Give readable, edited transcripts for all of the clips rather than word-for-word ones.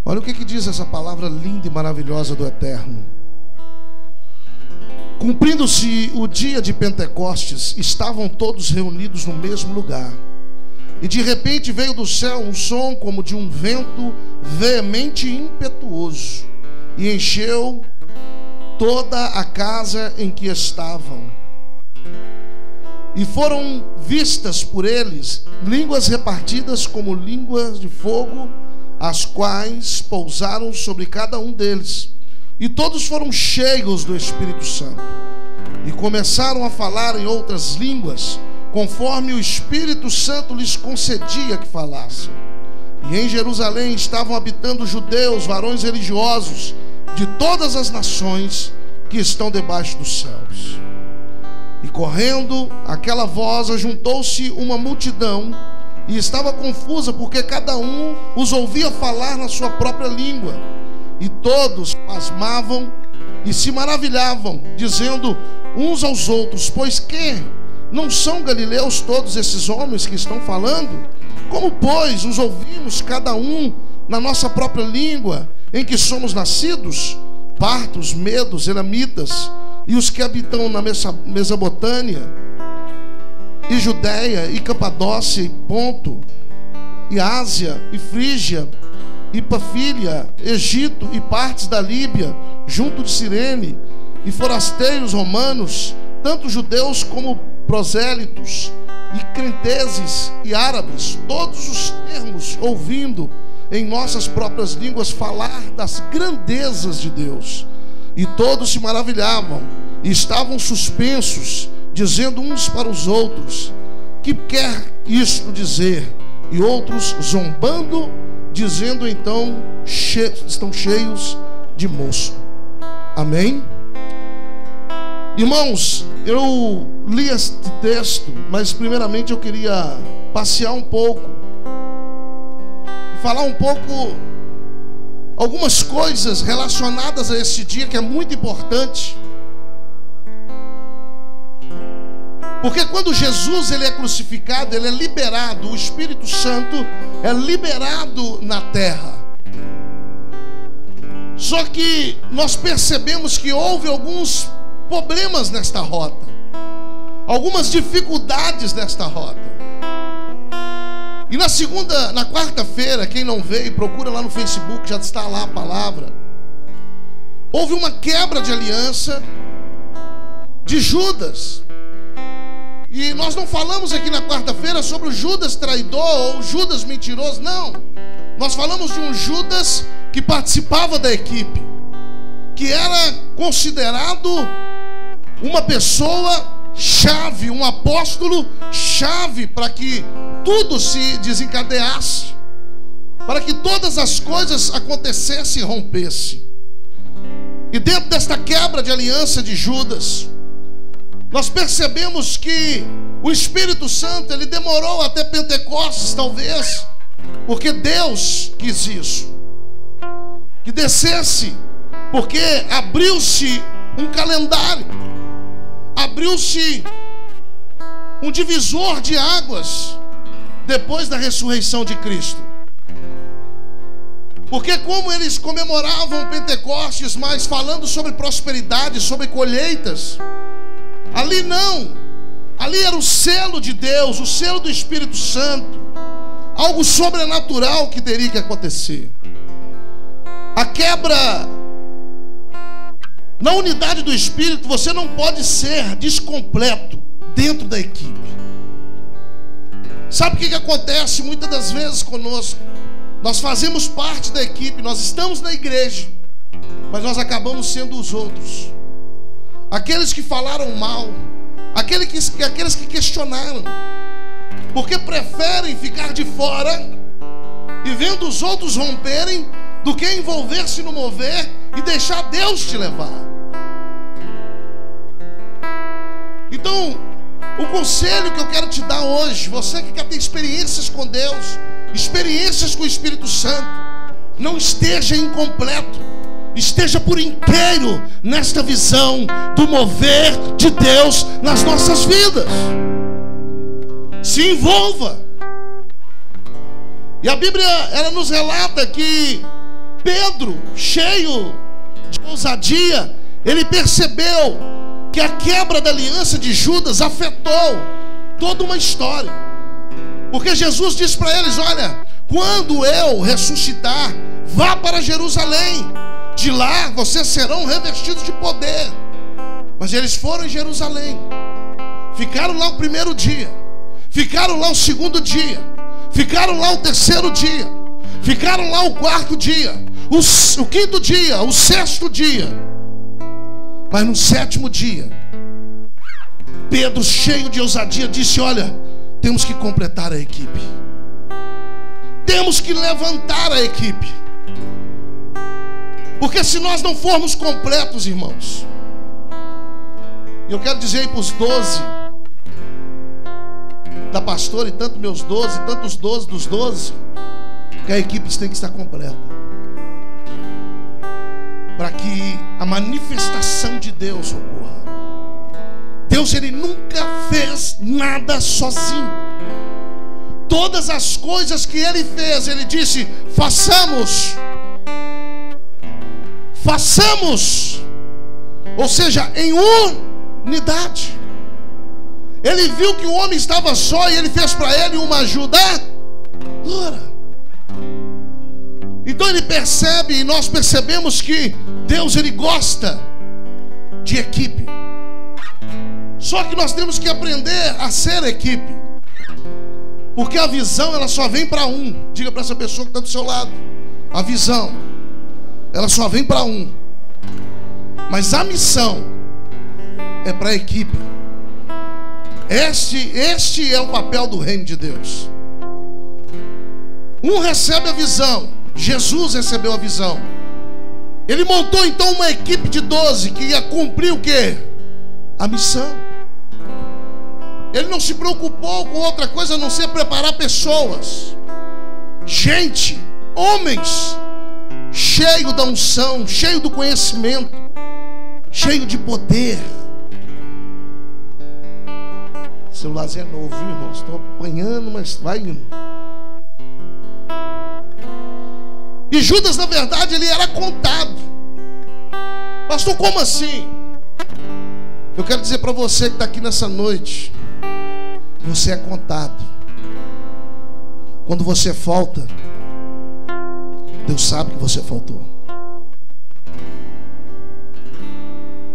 Olha o que diz essa palavra linda e maravilhosa do Eterno. Cumprindo-se o dia de Pentecostes, estavam todos reunidos no mesmo lugar. E de repente veio do céu um som como de um vento veemente e impetuoso, e encheu toda a casa em que estavam. E foram vistas por eles línguas repartidas como línguas de fogo, as quais pousaram sobre cada um deles. E todos foram cheios do Espírito Santo, e começaram a falar em outras línguas, conforme o Espírito Santo lhes concedia que falassem. E em Jerusalém estavam habitando judeus, varões religiosos, de todas as nações que estão debaixo dos céus. E correndo aquela voz, ajuntou-se uma multidão, e estava confusa, porque cada um os ouvia falar na sua própria língua. E todos pasmavam e se maravilhavam, dizendo uns aos outros: pois que não são galileus todos esses homens que estão falando? Como, pois, os ouvimos cada um na nossa própria língua em que somos nascidos? Partos, medos, elamitas, e os que habitam na Mesopotâmia, e Judéia, e Capadócia, e Ponto, e Ásia, e Frígia, e Pafília, Egito, e partes da Líbia, junto de Cirene, e forasteiros romanos, tanto judeus como prosélitos, e crenteses e árabes, todos os termos ouvindo em nossas próprias línguas falar das grandezas de Deus. E todos se maravilhavam e estavam suspensos, dizendo uns para os outros: que quer isto dizer? E outros zombando, dizendo então: estão cheios de mosto. Amém? Irmãos, eu li este texto, mas primeiramente eu queria passear um pouco e falar um pouco algumas coisas relacionadas a esse dia, que é muito importante. Porque quando Jesus ele é crucificado, ele é liberado, o Espírito Santo é liberado na terra. Só que nós percebemos que houve alguns problemas nesta rota, algumas dificuldades nesta rota. E na quarta-feira, quem não veio, procura lá no Facebook, já está lá a palavra. Houve uma quebra de aliança de Judas. E nós não falamos aqui na quarta-feira sobre o Judas traidor ou Judas mentiroso, não. Nós falamos de um Judas que participava da equipe, que era considerado uma pessoa chave, um apóstolo chave para que tudo se desencadeasse, para que todas as coisas acontecessem e rompessem. E dentro desta quebra de aliança de Judas, nós percebemos que o Espírito Santo ele demorou até Pentecostes, talvez, porque Deus quis isso, que descesse, porque abriu-se um calendário, abriu-se um divisor de águas depois da ressurreição de Cristo. Porque como eles comemoravam Pentecostes, mas falando sobre prosperidade, sobre colheitas, ali não, ali era o selo de Deus, o selo do Espírito Santo, algo sobrenatural que teria que acontecer. A quebra na unidade do Espírito, você não pode ser descompleto dentro da equipe. Sabe o que acontece muitas das vezes conosco? Nós fazemos parte da equipe, nós estamos na igreja, mas nós acabamos sendo os outros, aqueles que falaram mal, aqueles que questionaram, porque preferem ficar de fora e vendo os outros romperem, do que envolver-se no mover e deixar Deus te levar. Então, o conselho que eu quero te dar hoje, você que quer ter experiências com Deus, experiências com o Espírito Santo, não esteja incompleto, esteja por inteiro nesta visão do mover de Deus nas nossas vidas. Se envolva. E a Bíblia, ela nos relata que Pedro, cheio de ousadia, ele percebeu que a quebra da aliança de Judas afetou toda uma história. Porque Jesus disse para eles: olha, quando eu ressuscitar, vá para Jerusalém, de lá vocês serão revestidos de poder. Mas eles foram em Jerusalém, ficaram lá o primeiro dia, ficaram lá o segundo dia, ficaram lá o terceiro dia, ficaram lá o quarto dia, o quinto dia, o sexto dia. Mas no sétimo dia, Pedro, cheio de ousadia, disse: olha, temos que completar a equipe, temos que levantar a equipe, porque se nós não formos completos, irmãos, eu quero dizer aí para os 12 da pastora, e tanto meus 12, tanto os 12 dos 12, que a equipe tem que estar completa, para que a manifestação de Deus ocorra. Deus, ele nunca fez nada sozinho. Todas as coisas que ele fez, ele disse: façamos. Façamos. Ou seja, em unidade. Ele viu que o homem estava só e ele fez para ele uma ajudadora. Então ele percebe, e nós percebemos que Deus, ele gosta de equipe. Só que nós temos que aprender a ser equipe, porque a visão, ela só vem para um. Diga para essa pessoa que está do seu lado: a visão, ela só vem para um, mas a missão é para a equipe. Este é o papel do reino de Deus. Um recebe a visão, Jesus recebeu a visão. Ele montou então uma equipe de 12 que ia cumprir o quê? A missão. Ele não se preocupou com outra coisa a não ser preparar pessoas, gente, homens, cheio da unção, cheio do conhecimento, cheio de poder. O celularzinho é novo, viu, irmãos? Estou apanhando, mas vai indo. E Judas, na verdade, ele era contado. Pastor, como assim? Eu quero dizer para você que está aqui nessa noite: você é contado. Quando você falta, Deus sabe que você faltou.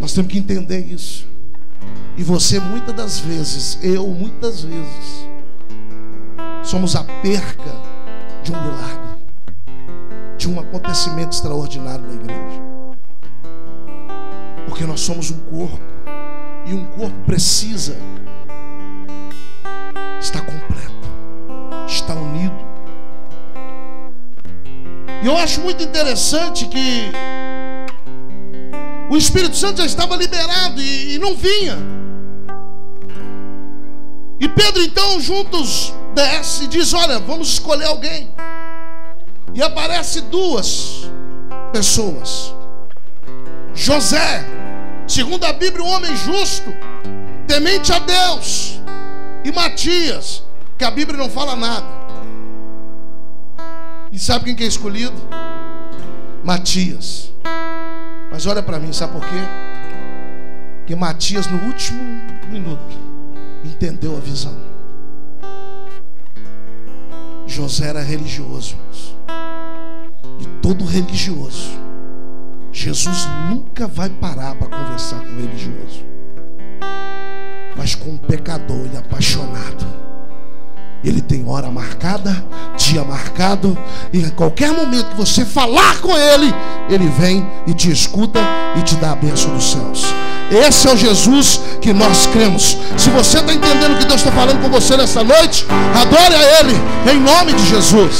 Nós temos que entender isso. E você, muitas das vezes, eu, muitas vezes, somos a perca de um milagre, de um acontecimento extraordinário na igreja. Porque nós somos um corpo, e um corpo precisa estar completo, estar unido. E eu acho muito interessante que o Espírito Santo já estava liberado e não vinha. E Pedro então juntos desce e diz: olha, vamos escolher alguém. E aparece 2 pessoas. José, segundo a Bíblia, um homem justo, temente a Deus. E Matias, que a Bíblia não fala nada. E sabe quem que é escolhido? Matias. Mas olha para mim, sabe por quê? Porque Matias, no último minuto, entendeu a visão. José era religioso, e todo religioso, Jesus nunca vai parar para conversar com o religioso. Mas com um pecador e apaixonado, ele tem hora marcada, dia marcado, e em qualquer momento que você falar com ele, ele vem e te escuta e te dá a bênção dos céus. Esse é o Jesus que nós cremos. Se você está entendendo o que Deus está falando com você nessa noite, adore a Ele em nome de Jesus.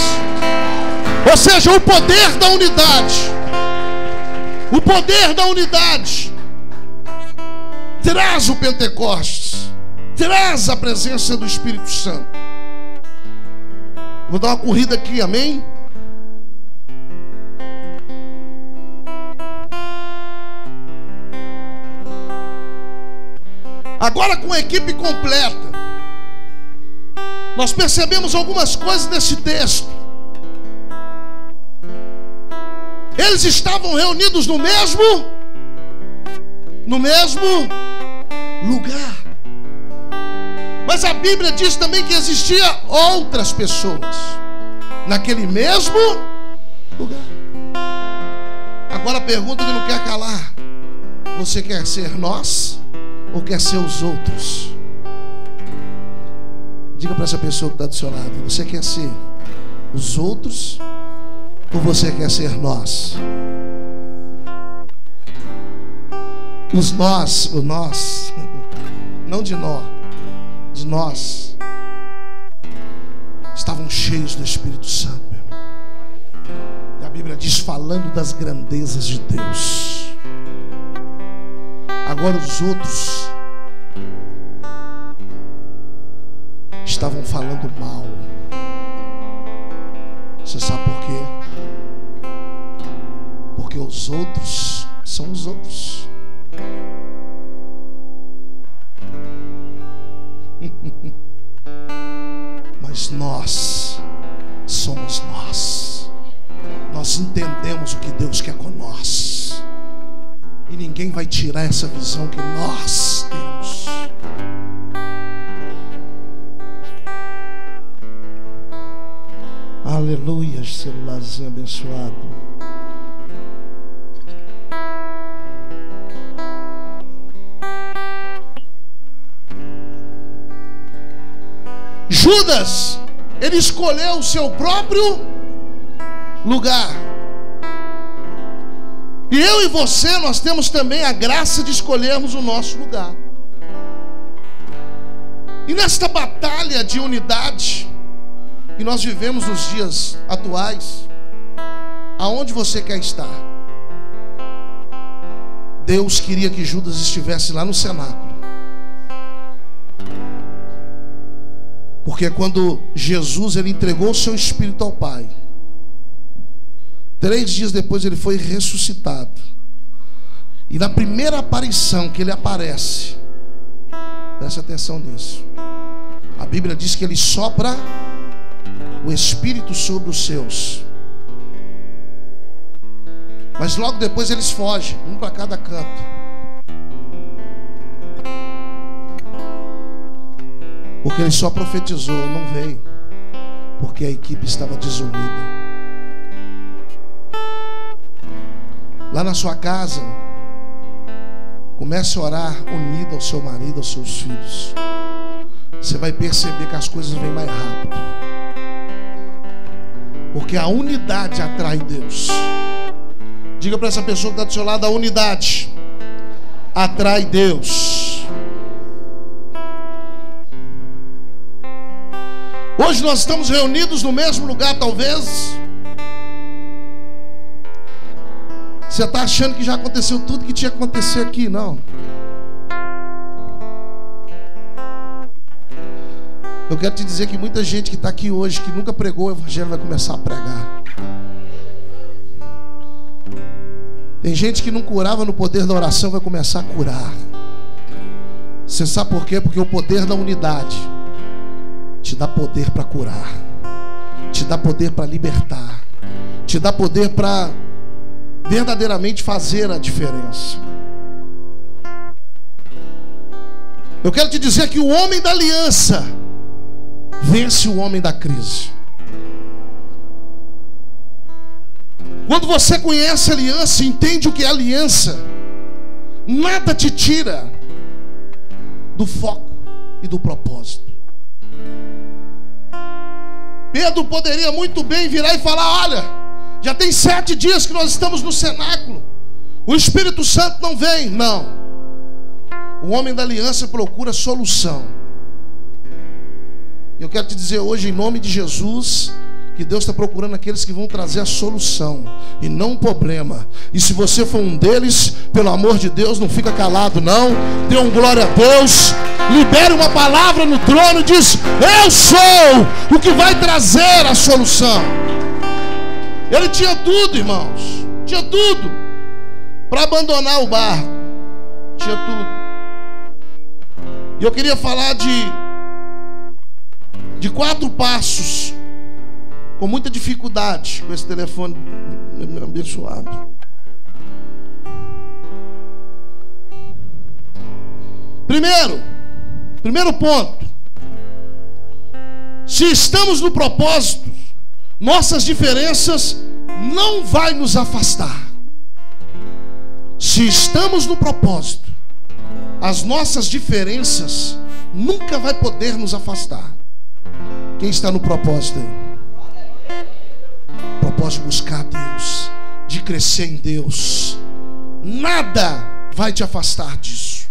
Ou seja, o poder da unidade, o poder da unidade traz o Pentecostes, traz a presença do Espírito Santo. Vou dar uma corrida aqui, amém? Agora, com a equipe completa, nós percebemos algumas coisas nesse texto. Eles estavam reunidos no mesmo lugar. Mas a Bíblia diz também que existia outras pessoas naquele mesmo lugar. Agora a pergunta que não quer calar: você quer ser nós ou quer ser os outros? Diga para essa pessoa que está do seu lado: você quer ser os outros ou você quer ser nós? Os nós, o nós, não de nós, de nós, estavam cheios do Espírito Santo, meu irmão. E a Bíblia diz, falando das grandezas de Deus. Agora os outros estavam falando mal. Você sabe por quê? Porque os outros são os outros. Mas nós somos nós. Nós entendemos o que Deus quer com nós. E ninguém vai tirar essa visão que nós temos. Aleluia, celularzinho abençoado. Judas, ele escolheu o seu próprio lugar. E eu e você, nós temos também a graça de escolhermos o nosso lugar. E nesta batalha de unidade que nós vivemos nos dias atuais, aonde você quer estar? Deus queria que Judas estivesse lá no cenáculo. Porque quando Jesus ele entregou o seu espírito ao Pai, 3 dias depois ele foi ressuscitado. E na primeira aparição que ele aparece, preste atenção nisso, a Bíblia diz que ele sopra o Espírito sobre os seus. Mas logo depois eles fogem, um para cada canto. Porque ele só profetizou, não veio. Porque a equipe estava desunida. Lá na sua casa, comece a orar unido ao seu marido, aos seus filhos. Você vai perceber que as coisas vêm mais rápido. Porque a unidade atrai Deus. Diga para essa pessoa que está do seu lado: a unidade atrai Deus. Hoje nós estamos reunidos no mesmo lugar, talvez. Você está achando que já aconteceu tudo que tinha que acontecer aqui? Não. Eu quero te dizer que muita gente que está aqui hoje, que nunca pregou o Evangelho, vai começar a pregar. Tem gente que não curava no poder da oração, vai começar a curar. Você sabe por quê? Porque o poder da unidade te dá poder para curar, te dá poder para libertar, te dá poder para verdadeiramente fazer a diferença. Eu quero te dizer que o homem da aliança vence o homem da crise. Quando você conhece a aliança, entende o que é aliança, nada te tira do foco e do propósito. Pedro poderia muito bem virar e falar: olha, já tem 7 dias que nós estamos no cenáculo, o Espírito Santo não vem. Não. O homem da aliança procura solução. Eu quero te dizer hoje, em nome de Jesus, que Deus está procurando aqueles que vão trazer a solução e não um problema. E se você for um deles, pelo amor de Deus, não fica calado não. Dê um glória a Deus. Libere uma palavra no trono e diz: eu sou o que vai trazer a solução. Ele tinha tudo, irmãos. Tinha tudo para abandonar o barco. Tinha tudo. E eu queria falar de 4 passos com muita dificuldade com esse telefone abençoado. Primeiro ponto. Se estamos no propósito, nossas diferenças não vai nos afastar. Se estamos no propósito, as nossas diferenças nunca vai poder nos afastar. Quem está no propósito aí? Propósito de buscar Deus, de crescer em Deus. Nada vai te afastar disso.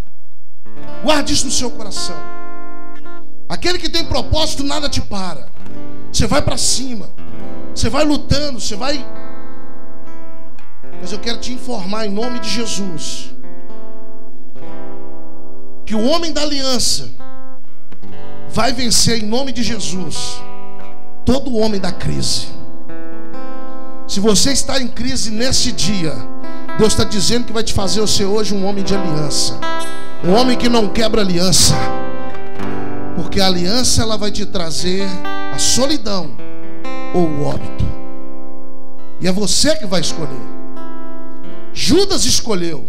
Guarde isso no seu coração. Aquele que tem propósito, nada te para. Você vai para cima, você vai lutando, você vai. Mas eu quero te informar em nome de Jesus que o homem da aliança vai vencer em nome de Jesus todo homem da crise. Se você está em crise nesse dia, Deus está dizendo que vai te fazer ser hoje um homem de aliança, um homem que não quebra aliança, porque a aliança ela vai te trazer a solidão ou o óbito, e é você que vai escolher. Judas escolheu.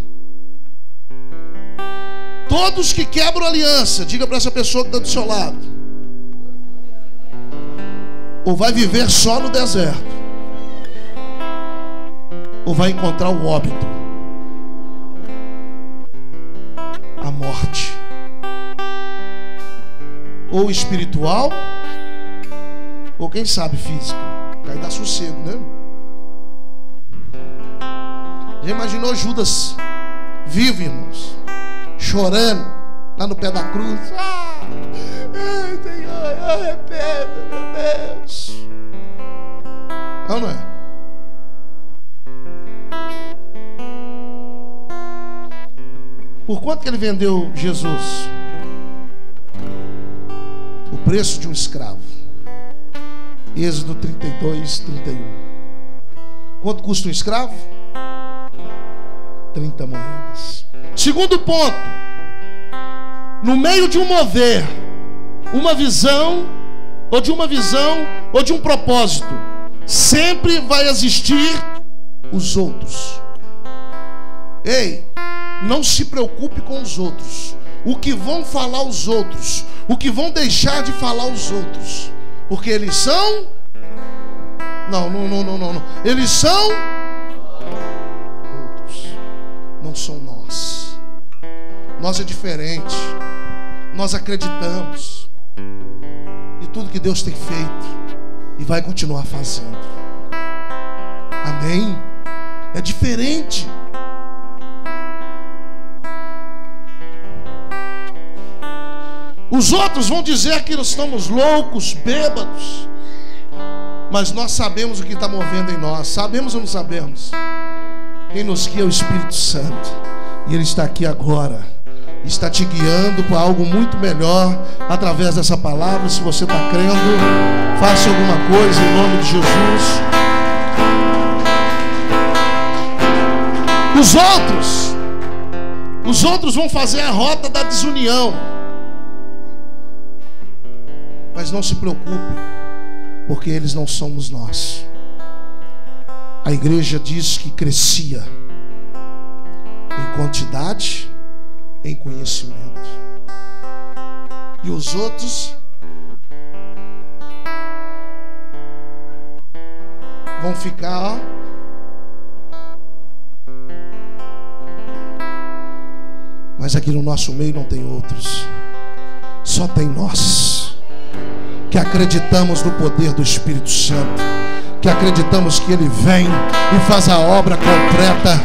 Todos que quebram aliança, diga para essa pessoa que está do seu lado, ou vai viver só no deserto, ou vai encontrar o óbito, a morte, ou espiritual, ou quem sabe física. Aí dá sossego, né? Já imaginou Judas vivo, irmãos, chorando lá no pé da cruz? Ai, Senhor, arrependa, meu Deus. Não, não é? Por quanto que ele vendeu Jesus? O preço de um escravo. Êxodo 32, 31. Quanto custa um escravo? 30 moedas. Segundo ponto. No meio de um mover, uma visão, ou de um propósito, sempre vai existir os outros. Ei, não se preocupe com os outros, o que vão falar os outros, o que vão deixar de falar os outros, porque eles são não. Eles são outros, não são nós. Nós é diferente. Nós acreditamos em tudo que Deus tem feito e vai continuar fazendo. Amém? É diferente. Os outros vão dizer que nós estamos loucos, bêbados, mas nós sabemos o que está movendo em nós. Sabemos ou não sabemos? Quem nos guia é o Espírito Santo, e Ele está aqui agora, está te guiando para algo muito melhor através dessa palavra. Se você está crendo, faça alguma coisa em nome de Jesus. Os outros vão fazer a rota da desunião, mas não se preocupe, porque eles não somos nós. A igreja diz que crescia em quantidade, em conhecimento, e os outros vão ficar, mas aqui no nosso meio não tem outros, só tem nós, que acreditamos no poder do Espírito Santo, que acreditamos que Ele vem e faz a obra completa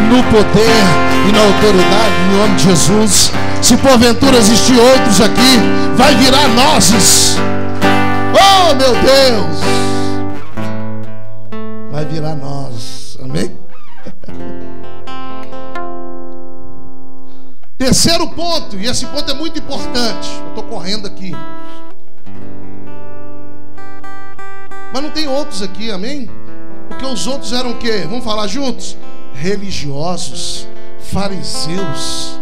no poder e na autoridade, em nome de Jesus. Se porventura existir outros aqui, vai virar nozes. Oh, meu Deus! Vai virar nós. Amém? Terceiro ponto, e esse ponto é muito importante. Eu estou correndo aqui, mas não tem outros aqui, amém? Porque os outros eram o quê? Vamos falar juntos? Religiosos, fariseus,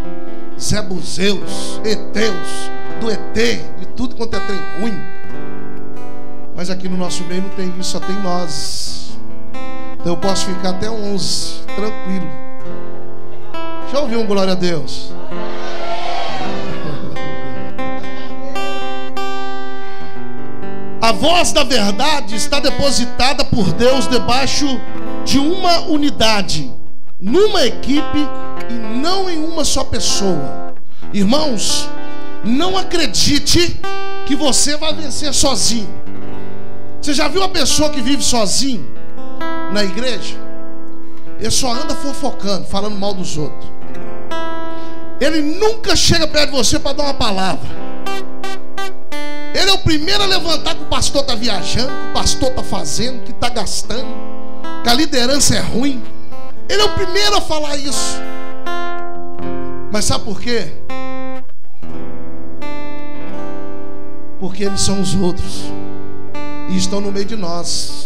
zebuseus, eteus, do ET, de tudo quanto é trem ruim. Mas aqui no nosso meio não tem isso, só tem nós. Então eu posso ficar até 11, tranquilo. Deixa eu ouvir um glória a Deus. A voz da verdade está depositada por Deus debaixo de uma unidade, numa equipe e não em uma só pessoa. Irmãos, não acredite que você vai vencer sozinho. Você já viu uma pessoa que vive sozinho na igreja? Ele só anda fofocando, falando mal dos outros. Ele nunca chega perto de você para dar uma palavra. Ele é o primeiro a levantar que o pastor está viajando, que o pastor está fazendo, que está gastando, que a liderança é ruim. Ele é o primeiro a falar isso. Mas sabe por quê? Porque eles são os outros e estão no meio de nós.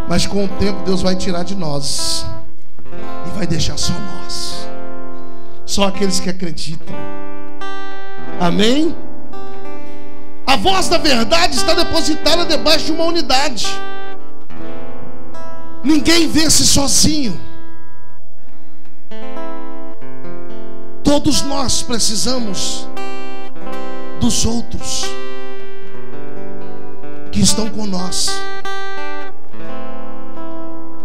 Mas com o tempo Deus vai tirar de nós e vai deixar só nós, só aqueles que acreditam. Amém? A voz da verdade está depositada debaixo de uma unidade. Ninguém vence sozinho. Todos nós precisamos dos outros que estão com nós.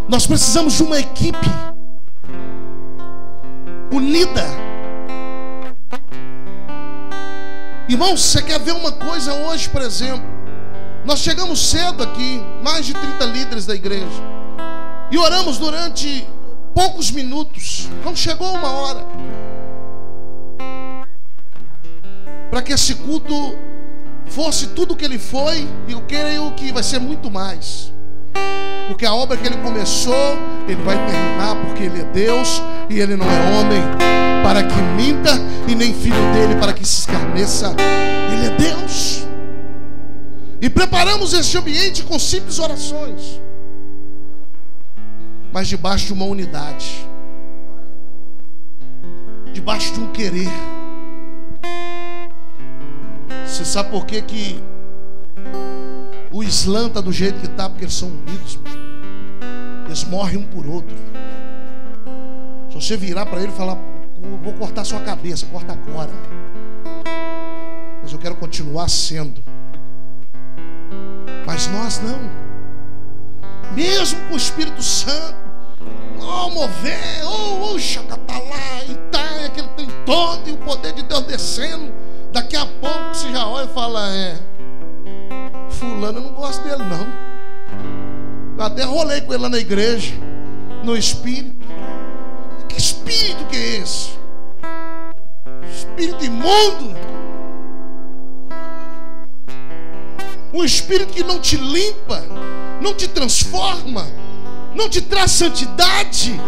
Nós precisamos de uma equipe unida. Irmãos, você quer ver uma coisa hoje, por exemplo? Nós chegamos cedo aqui, mais de 30 líderes da igreja, e oramos durante poucos minutos. Não chegou uma hora, para que esse culto fosse tudo o que ele foi. E eu creio que vai ser muito mais, porque a obra que ele começou, ele vai terminar, porque ele é Deus e ele não é homem para que minta, e nem filho dele para que se escarneça. Ele é Deus. E preparamos este ambiente com simples orações, mas debaixo de uma unidade, debaixo de um querer. Você sabe por que que o Islã está do jeito que está? Porque eles são unidos. Eles morrem um por outro. Se você virar para ele e falar: vou cortar sua cabeça, corta agora. Mas eu quero continuar sendo. Mas nós não. Mesmo com o Espírito Santo, mover, chacatalá e tá, aquele tem todo, e o poder de Deus descendo. Daqui a pouco você já olha e fala: fulano, eu não gosto dele não. Eu até rolei com ele lá na igreja, no espírito. Que espírito que é esse? Espírito imundo. Um espírito que não te limpa, não te transforma, não te traz santidade,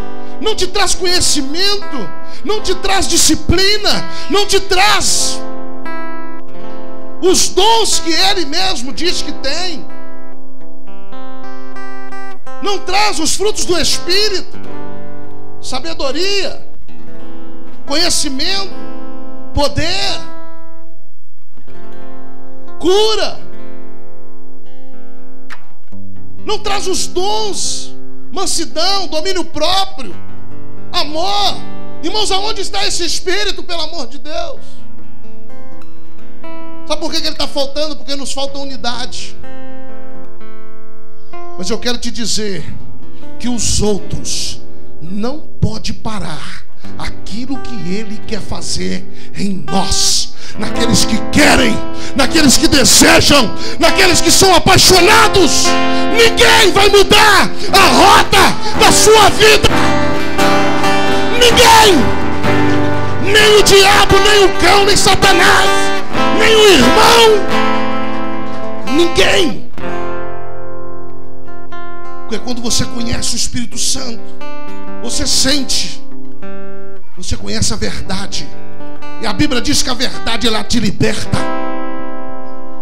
não te traz conhecimento, não te traz disciplina, não te traz os dons que ele mesmo diz que tem, não traz os frutos do Espírito: sabedoria, conhecimento, poder, cura. Não traz os dons, mansidão, domínio próprio, amor. Irmãos, aonde está esse Espírito, pelo amor de Deus? Sabe por que ele está faltando? Porque nos falta unidade. Mas eu quero te dizer que os outros não podem parar aquilo que ele quer fazer em nós, naqueles que querem, naqueles que desejam, naqueles que são apaixonados. Ninguém vai mudar a rota da sua vida. Ninguém, nem o diabo, nem o cão, nem Satanás, nem o irmão, ninguém. Porque quando você conhece o Espírito Santo, você sente, você conhece a verdade, e a Bíblia diz que a verdade, ela te liberta.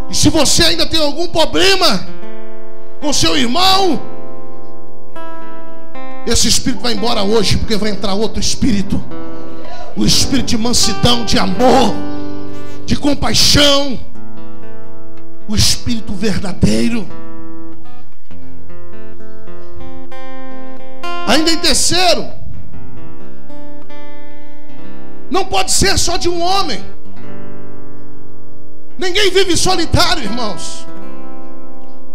E se você ainda tem algum problema com seu irmão, esse espírito vai embora hoje, porque vai entrar outro espírito, o espírito de mansidão, de amor, de compaixão. o Espírito verdadeiro. Ainda em terceiro, não pode ser só de um homem. Ninguém vive solitário, irmãos.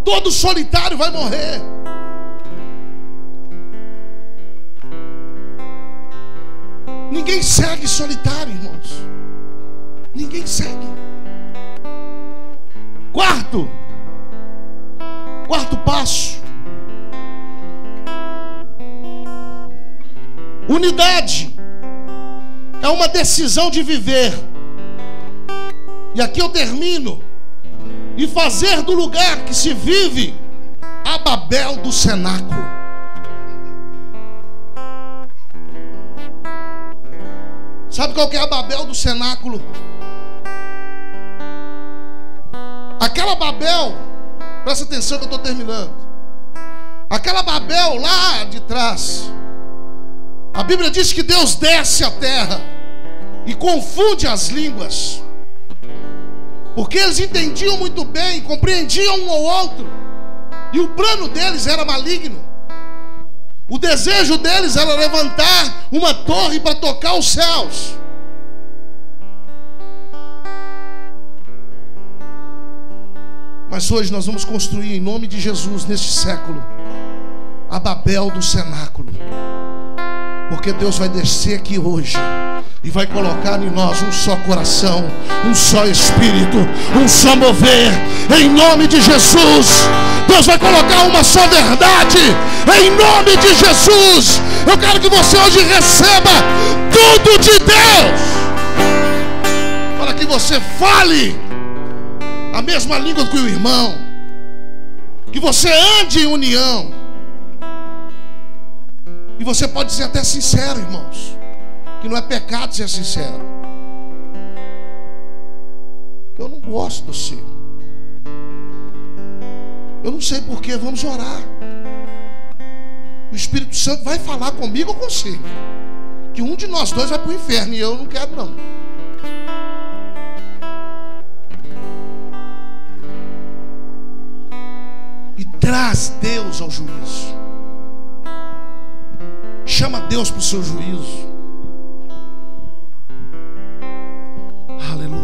Todo solitário vai morrer. Ninguém segue solitário, irmãos. Ninguém segue. Quarto passo: unidade é uma decisão de viver. E aqui eu termino. E fazer do lugar que se vive a Babel do cenáculo. Sabe qual que é a Babel do cenáculo? Aquela Babel, presta atenção que eu estou terminando. Aquela Babel lá de trás, a Bíblia diz que Deus desce à terra e confunde as línguas, porque eles entendiam muito bem, compreendiam um ao outro, e o plano deles era maligno. O desejo deles era levantar uma torre para tocar os céus. Mas hoje nós vamos construir, em nome de Jesus, neste século, a Babel do cenáculo. Porque Deus vai descer aqui hoje e vai colocar em nós um só coração, um só espírito, um só mover. Em nome de Jesus, Deus vai colocar uma só verdade. Em nome de Jesus, eu quero que você hoje receba tudo de Deus, para que você fale a mesma língua que o irmão, que você ande em união. E você pode ser até sincero, irmãos, que não é pecado ser sincero. Eu não gosto do seu. Eu não sei porquê, vamos orar. O Espírito Santo vai falar comigo ou com você, que um de nós dois vai para o inferno, e eu não quero não. E traz Deus ao juízo. Chama Deus para o seu juízo. Aleluia.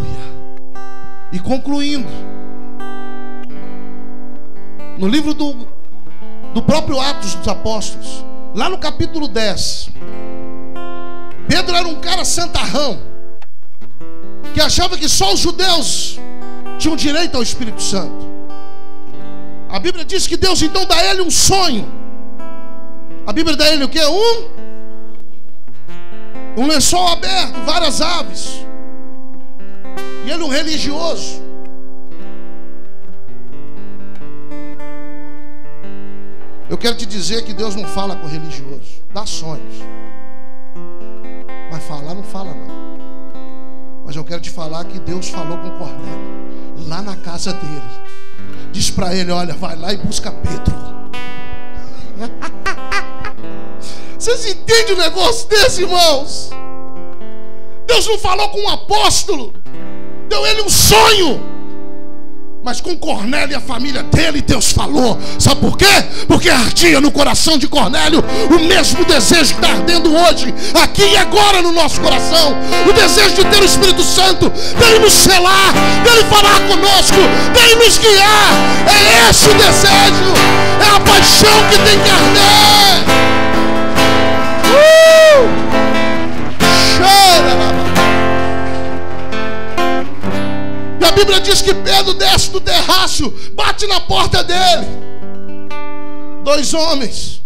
E concluindo, no livro do próprio Atos dos Apóstolos, lá no capítulo 10, Pedro era um cara santarrão, que achava que só os judeus tinham direito ao Espírito Santo. A Bíblia diz que Deus então dá a ele um sonho. A Bíblia dá a ele o quê? Um lençol aberto, várias aves. E ele um religioso. Eu quero te dizer que Deus não fala com religioso. Dá sonhos. Mas falar não fala não. Mas eu quero te falar que Deus falou com Cornélio, lá na casa dele. Diz para ele: olha, vai lá e busca Pedro. Vocês entendem um negócio desse, irmãos? Deus não falou com um apóstolo, deu ele um sonho. Mas com Cornélio e a família dele, Deus falou. Sabe por quê? Porque ardia no coração de Cornélio o mesmo desejo que está ardendo hoje, aqui e agora no nosso coração. O desejo de ter o Espírito Santo, dele nos selar, dele falar conosco, dele nos guiar. É esse o desejo, é a paixão que tem que arder. E a Bíblia diz que Pedro desce do terraço, bate na porta dele. 2 homens.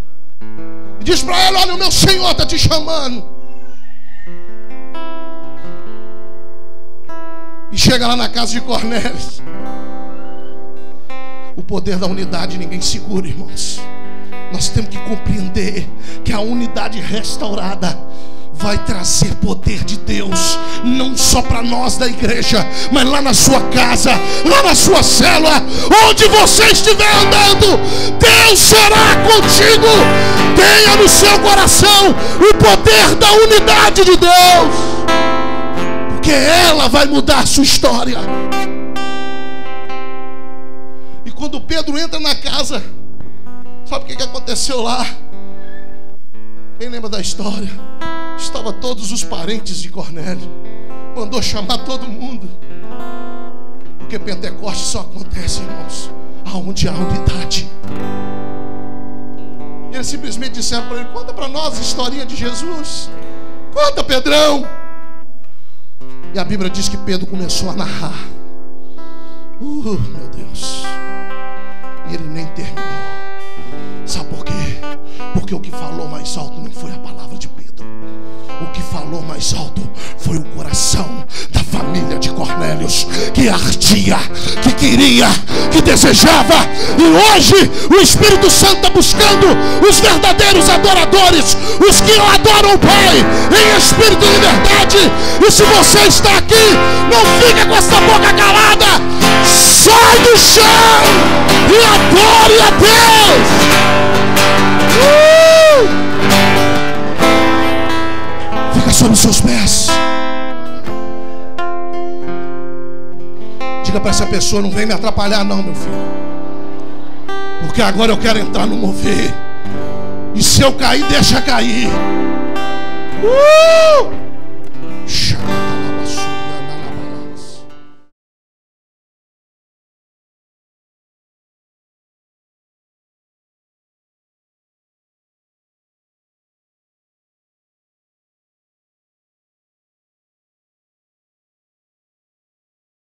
E diz para ele: olha, o meu Senhor está te chamando. E chega lá na casa de Cornélio. O poder da unidade ninguém segura, irmãos. Nós temos que compreender que a unidade restaurada vai trazer poder de Deus, não só para nós da igreja, mas lá na sua casa, lá na sua célula, onde você estiver andando, Deus será contigo. Tenha no seu coração o poder da unidade de Deus, porque ela vai mudar a sua história. Quando Pedro entra na casa, sabe o que aconteceu lá? Quem lembra da história? Estavam todos os parentes de Cornélio. Mandou chamar todo mundo. Porque Pentecostes só acontece, irmãos, aonde há unidade. E eles simplesmente disseram para ele: conta para nós a historinha de Jesus. Conta, Pedrão. E a Bíblia diz que Pedro começou a narrar. Meu Deus. E ele nem terminou. Sabe por quê? Porque o que falou mais alto não foi a palavra de Pedro. O que falou mais alto foi o coração da família de Cornélios, que ardia, que queria, que desejava. E hoje o Espírito Santo está buscando os verdadeiros adoradores, os que adoram o Pai em espírito e verdade. E se você está aqui, não fica com essa boca calada. Sai do chão e adore a Deus. Fica sobre os seus pés. Diga para essa pessoa: não vem me atrapalhar não, meu filho, porque agora eu quero entrar no mover. E se eu cair, deixa cair.